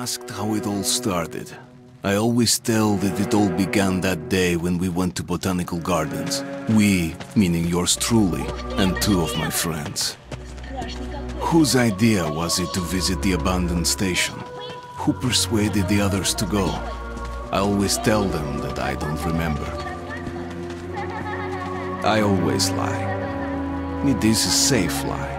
asked how it all started, I always tell that it all began that day when we went to botanical gardens. We, meaning yours truly, and two of my friends. Whose idea was it to visit the abandoned station? Who persuaded the others to go? I always tell them that I don't remember. I always lie. It is a safe lie.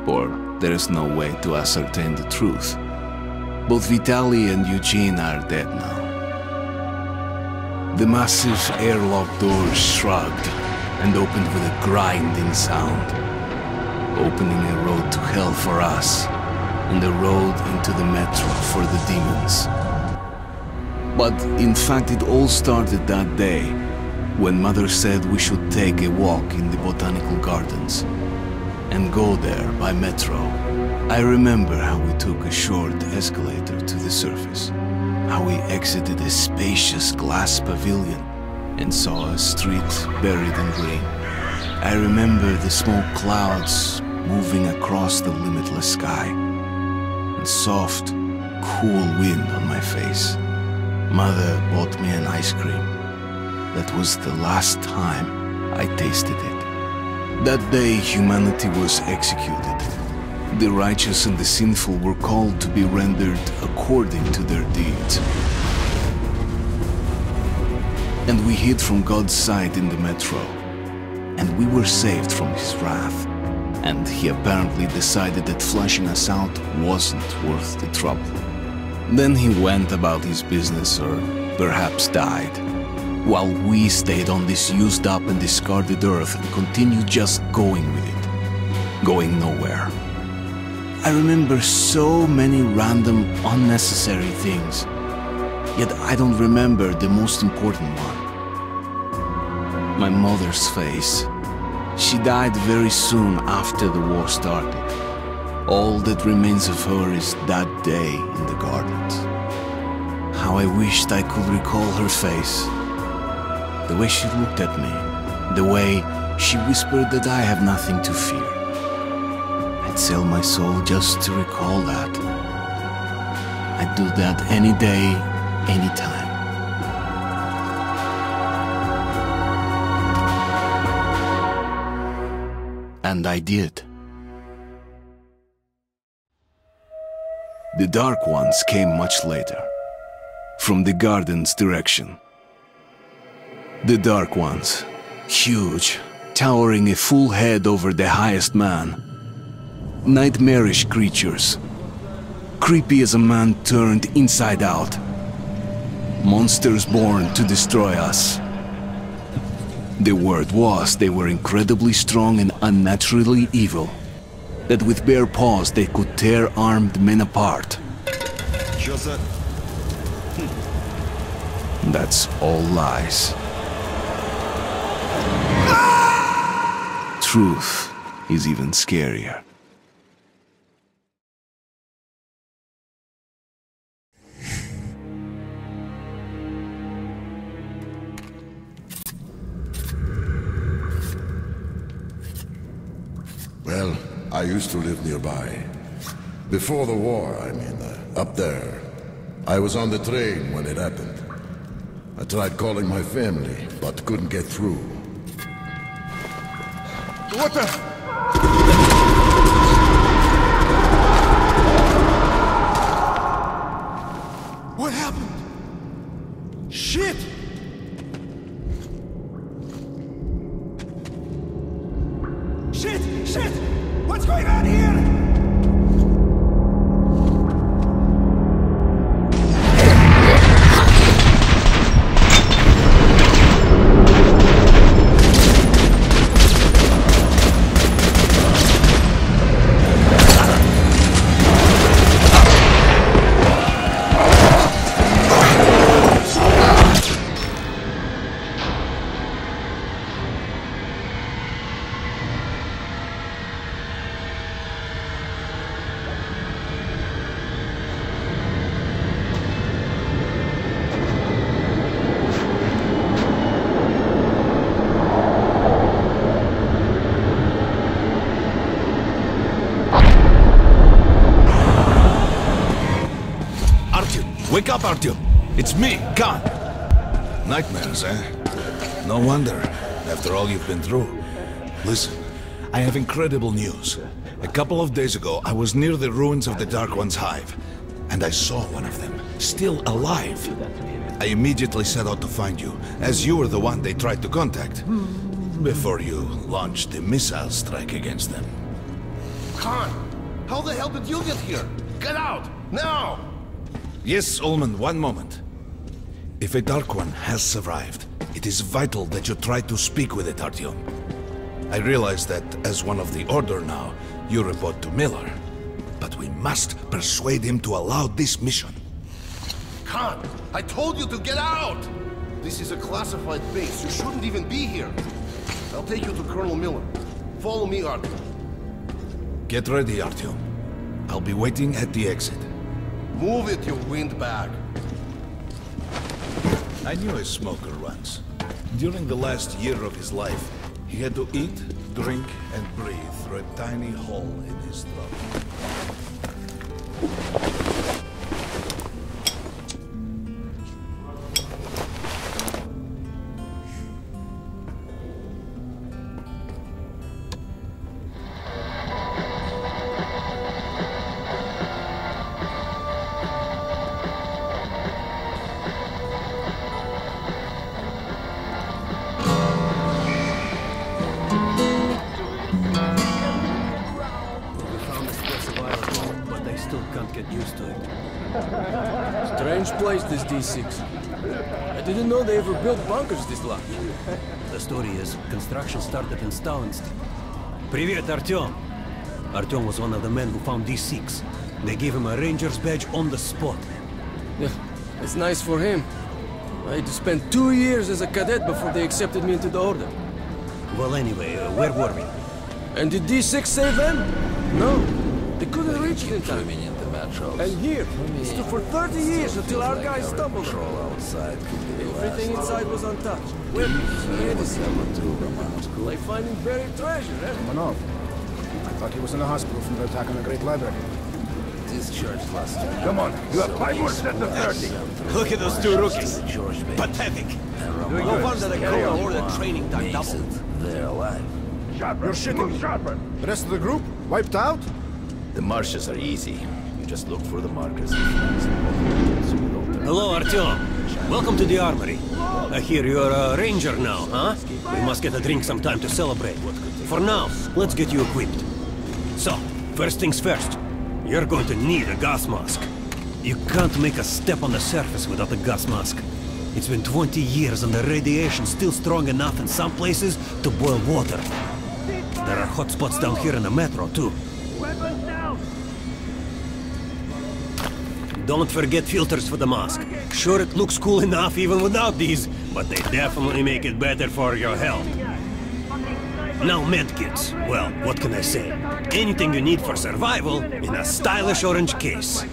Or there is no way to ascertain the truth. Both Vitaly and Eugene are dead now. The massive airlock doors shrugged and opened with a grinding sound, opening a road to hell for us and a road into the metro for the demons. But in fact it all started that day when Mother said we should take a walk in the botanical gardens and go there by metro. I remember how we took a short escalator to the surface, how we exited a spacious glass pavilion and saw a street buried in green. I remember the smoke clouds moving across the limitless sky and soft, cool wind on my face. Mother bought me an ice cream. That was the last time I tasted it. That day, humanity was executed. The righteous and the sinful were called to be rendered according to their deeds. And we hid from God's sight in the metro. And we were saved from His wrath. And He apparently decided that flashing us out wasn't worth the trouble. Then He went about His business, or perhaps died, while we stayed on this used up and discarded earth and continued just going with it, going nowhere. I remember so many random, unnecessary things, yet I don't remember the most important one. My mother's face. She died very soon after the war started. All that remains of her is that day in the gardens. How I wished I could recall her face. The way she looked at me, the way she whispered that I have nothing to fear. I'd sell my soul just to recall that. I'd do that any day, any time. And I did. The Dark Ones came much later, from the garden's direction. The Dark Ones, huge, towering a full head over the highest man. Nightmarish creatures, creepy as a man turned inside out. Monsters born to destroy us. The word was they were incredibly strong and unnaturally evil, that with bare paws they could tear armed men apart. That's all lies. Truth is even scarier. Well, I used to live nearby. Before the war, I mean, up there. I was on the train when it happened. I tried calling my family, but couldn't get through. What the? What happened? Shit! Shit! Shit! What's going on here? Wake up, Artyom! It's me, Khan! Nightmares, eh? No wonder, after all you've been through. Listen, I have incredible news. A couple of days ago, I was near the ruins of the Dark One's hive, and I saw one of them, still alive. I immediately set out to find you, as you were the one they tried to contact, before you launched the missile strike against them. Khan, how the hell did you get here? Get out, now! Yes, Ullman, one moment. If a Dark One has survived, it is vital that you try to speak with it, Artyom. I realize that, as one of the Order now, you report to Miller. But we must persuade him to allow this mission. Khan, I told you to get out! This is a classified base. You shouldn't even be here. I'll take you to Colonel Miller. Follow me, Artyom. Get ready, Artyom. I'll be waiting at the exit. Move it, you windbag. I knew a smoker once. During the last year of his life, he had to eat, drink, and breathe through a tiny hole in his throat. Strange place, this D6. I didn't know they ever built bunkers this large. The story is, construction started in Stalin's. Привет, Artyom! Artyom was one of the men who found D6. They gave him a ranger's badge on the spot. Yeah, it's nice for him. I had to spend 2 years as a cadet before they accepted me into the Order. Well, anyway, where were we? And did D6 save them? No. They couldn't reach it in time. And here, it stood for 30 years until our guys stumbled on it. Everything inside was untouched. Weapons, medicine. Like finding buried treasure, eh? Romanov. I thought he was in the hospital from the attack on the Great Library. Discharged last time. Come on, you have 5 more sets of 30. Look at those two rookies. Pathetic. No wonder the Colonel ordered training done double. They're alive. Sharper. You're shitting sharper. The rest of the group wiped out? The marshes are easy. You just look for the markers. Hello, Artyom. Welcome to the armory. I hear you're a ranger now, huh? We must get a drink sometime to celebrate. For now, let's get you equipped. So, first things first. You're going to need a gas mask. You can't make a step on the surface without a gas mask. It's been 20 years and the radiation's still strong enough in some places to boil water. There are hot spots down here in the metro, too. Don't forget filters for the mask. Sure, it looks cool enough even without these, but they definitely make it better for your health. Now medkits. Well, what can I say? Anything you need for survival in a stylish orange case.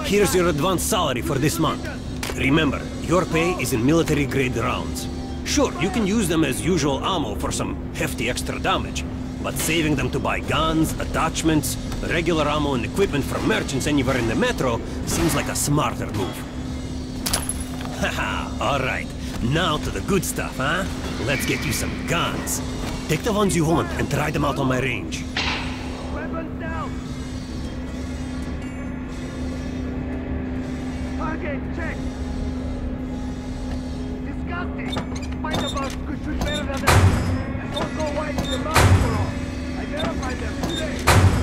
Here's your advance salary for this month. Remember, your pay is in military-grade rounds. Sure, you can use them as usual ammo for some hefty extra damage, but saving them to buy guns, attachments, regular ammo and equipment from merchants anywhere in the metro seems like a smarter move. Haha, alright. Now to the good stuff, huh? Let's get you some guns. Take the ones you want and try them out on my range. Weapons down! Target check! Disgusting! Find the bus could shoot better than that! And don't go wide in the mouth for all! I verified them today!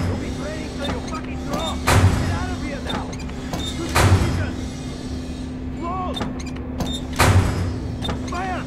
You'll be training till you fucking drop! Get out of here now! To the position! Close! Fire!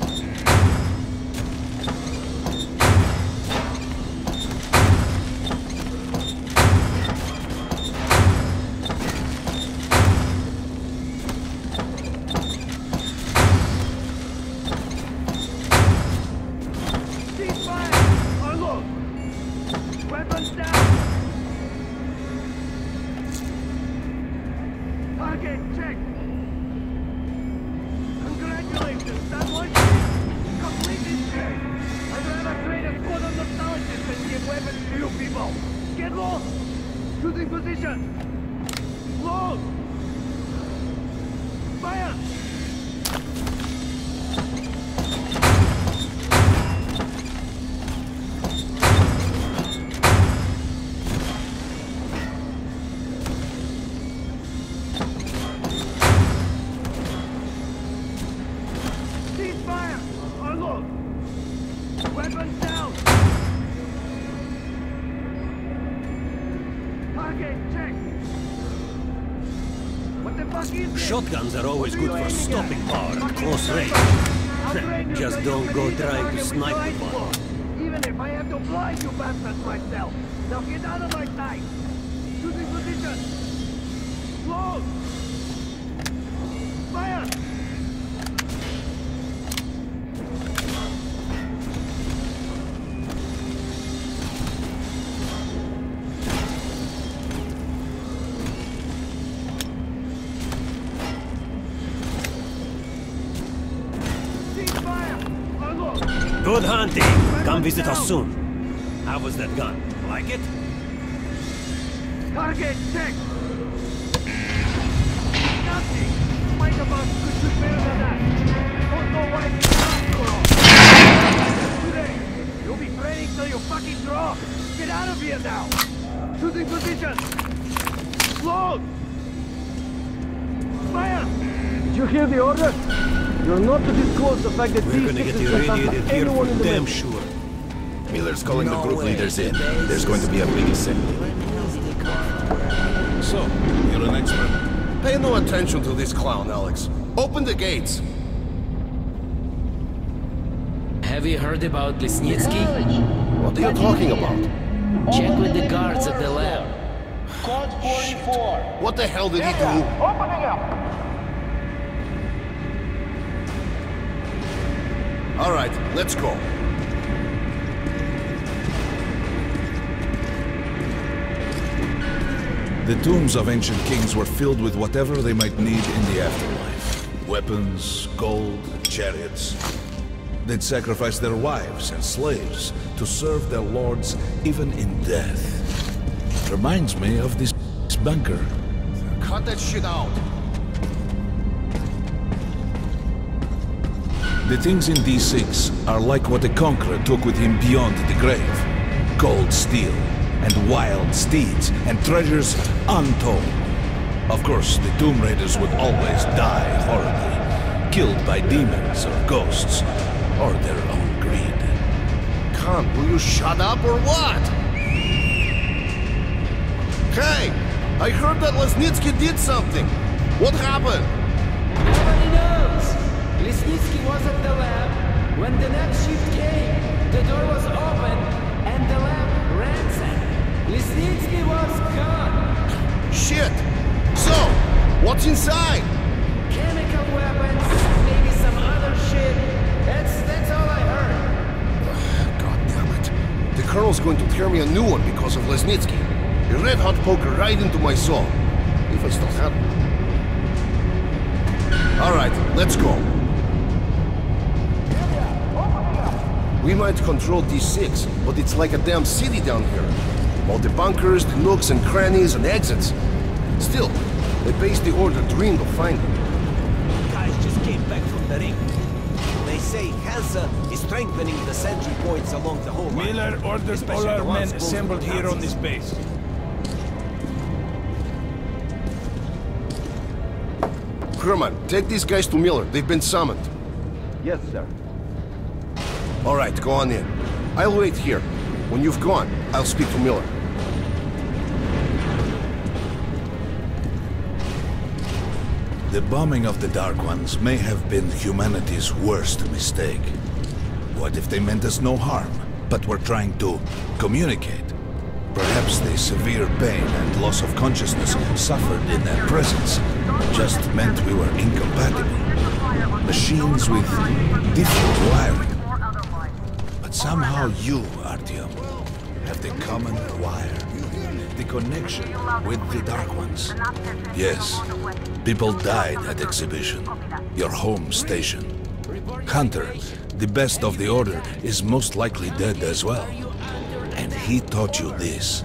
Fire! Ceasefire! Unload! Weapons down! Target check! What the fuck is this? Shotguns are always good for stopping power at close range. Just don't go trying to snipe people. Even if I have to blind you bastards myself. Now get out of my sight! Shooting position! Close! Fire! Good hunting! Come visit us soon. How was that gun? Like it? Target check! Nothing! Fight about could do better than that! Don't know why it's not today! You'll be training till you fucking drop! Get out of here now! Shooting position! Close! Fire! Did you hear the order? You're not to disclose the fact that We're gonna get irradiated here for damn sure. Miller's calling the group leaders in. There's going to be a big assembly. So, you're an expert. Pay no attention to this clown, Alex. Open the gates. Have you heard about Lesnitsky? What are you talking about? Check with the guards at the lab. Code 44! What the hell did he do? Opening up! All right, let's go. The tombs of ancient kings were filled with whatever they might need in the afterlife. Weapons, gold, chariots. They'd sacrifice their wives and slaves to serve their lords even in death. Reminds me of this bunker. Cut that shit out. The things in D6 are like what a conqueror took with him beyond the grave. Gold steel, and wild steeds, and treasures untold. Of course, the Tomb Raiders would always die horribly, killed by demons or ghosts, or their own greed. Khan, will you shut up or what? Hey, I heard that Lesnitsky did something. What happened? Nobody knows! Lesnitsky was at the lab. When the next shift came, the door was open and the lab ransacked. Lesnitsky was gone. Shit! So, what's inside? Chemical weapons, maybe some other shit. That's all I heard. God damn it. The Colonel's going to tear me a new one because of Lesnitsky. A red-hot poker right into my soul. If I still have it. Alright, let's go. We might control D6, but it's like a damn city down here. All the bunkers, the nooks and crannies and exits. Still, the base the Order dreamed of finding. Guys just came back from the ring. They say Hansa is strengthening the sentry points along the whole line. Miller ordered all our men assembled here on this base. Herman, take these guys to Miller. They've been summoned. Yes, sir. All right, go on in. I'll wait here. When you've gone, I'll speak to Miller. The bombing of the Dark Ones may have been humanity's worst mistake. What if they meant us no harm, but were trying to communicate? Perhaps the severe pain and loss of consciousness suffered in their presence just meant we were incompatible. Machines with different wiring. But somehow you, Artyom, have the common wire. The connection with the Dark Ones. Yes, people died at exhibition. Your home station. Hunter, the best of the Order, is most likely dead as well. And he taught you this.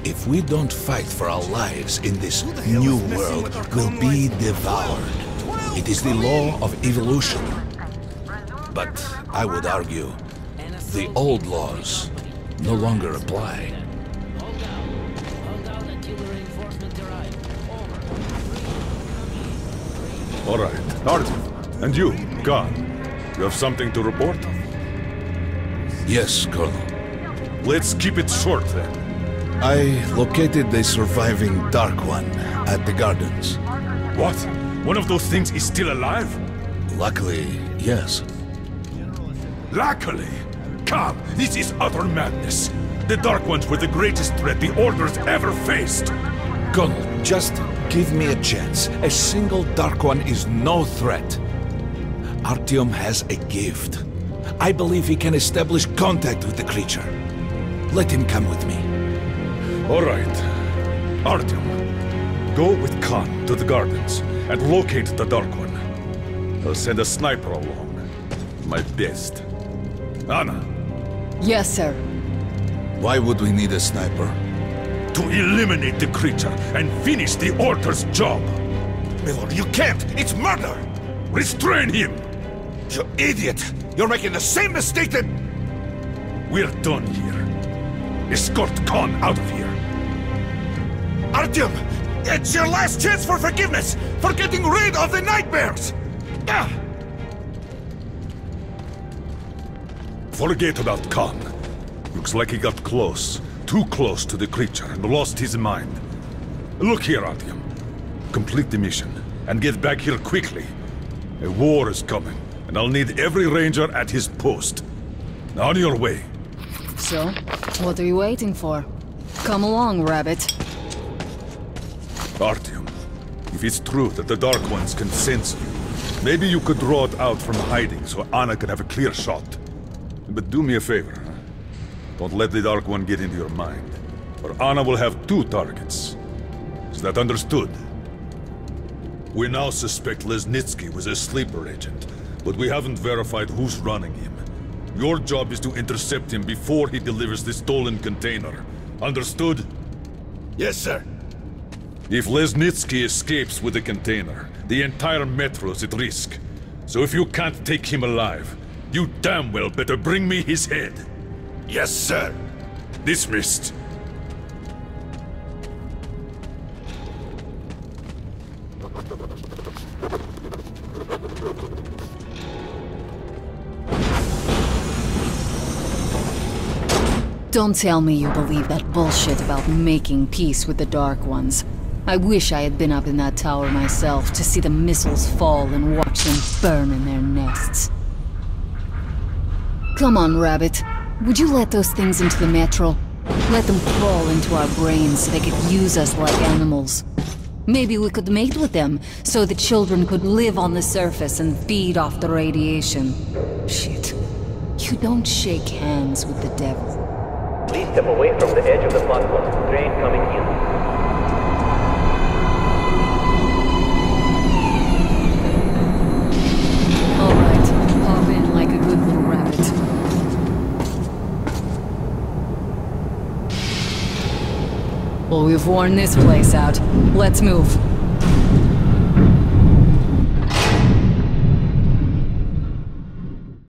If we don't fight for our lives in this new world, we'll be devoured. It is the law of evolution. But I would argue the old laws no longer apply. Hold down until the reinforcements arrive. Over. All right, Artyom. And you, Khan, you have something to report? Yes, Colonel. Let's keep it short then. I located the surviving Dark One at the gardens. What? One of those things is still alive? Luckily, yes. Luckily! Come, this is utter madness. The Dark Ones were the greatest threat the Order's ever faced. Colonel, just give me a chance. A single Dark One is no threat. Artyom has a gift. I believe he can establish contact with the creature. Let him come with me. All right. Artyom, go with Khan to the gardens and locate the Dark One. I'll send a sniper along. My best. Anna. Yes, sir. Why would we need a sniper? To eliminate the creature and finish the Order's job. Miller, you can't! It's murder! Restrain him! You idiot! You're making the same mistake that... We're done here. Escort Khan out of here. Artyom! It's your last chance for forgiveness! For getting rid of the nightmares! Forget about Khan. Looks like he got close. Too close to the creature and lost his mind. Look here, Artyom. Complete the mission and get back here quickly. A war is coming, and I'll need every ranger at his post. On your way. So, what are you waiting for? Come along, Rabbit. Artyom, if it's true that the Dark Ones can sense you, maybe you could draw it out from hiding so Anna can have a clear shot. But do me a favor, huh? Don't let the Dark One get into your mind, or Anna will have 2 targets. Is that understood? We now suspect Lesnitsky was a sleeper agent, but we haven't verified who's running him. Your job is to intercept him before he delivers the stolen container. Understood? Yes, sir. If Lesnitsky escapes with the container, the entire metro's at risk. So if you can't take him alive, you damn well better bring me his head. Yes, sir. Dismissed. Don't tell me you believe that bullshit about making peace with the Dark Ones. I wish I had been up in that tower myself to see the missiles fall and watch them burn in their nests. Come on, Rabbit. Would you let those things into the metro? Let them crawl into our brains so they could use us like animals. Maybe we could mate with them, so the children could live on the surface and feed off the radiation. Shit. You don't shake hands with the devil. Please step away from the edge of the platform. Train coming in. Alright, hop in like a good little rabbit. Well, we've worn this place out. Let's move.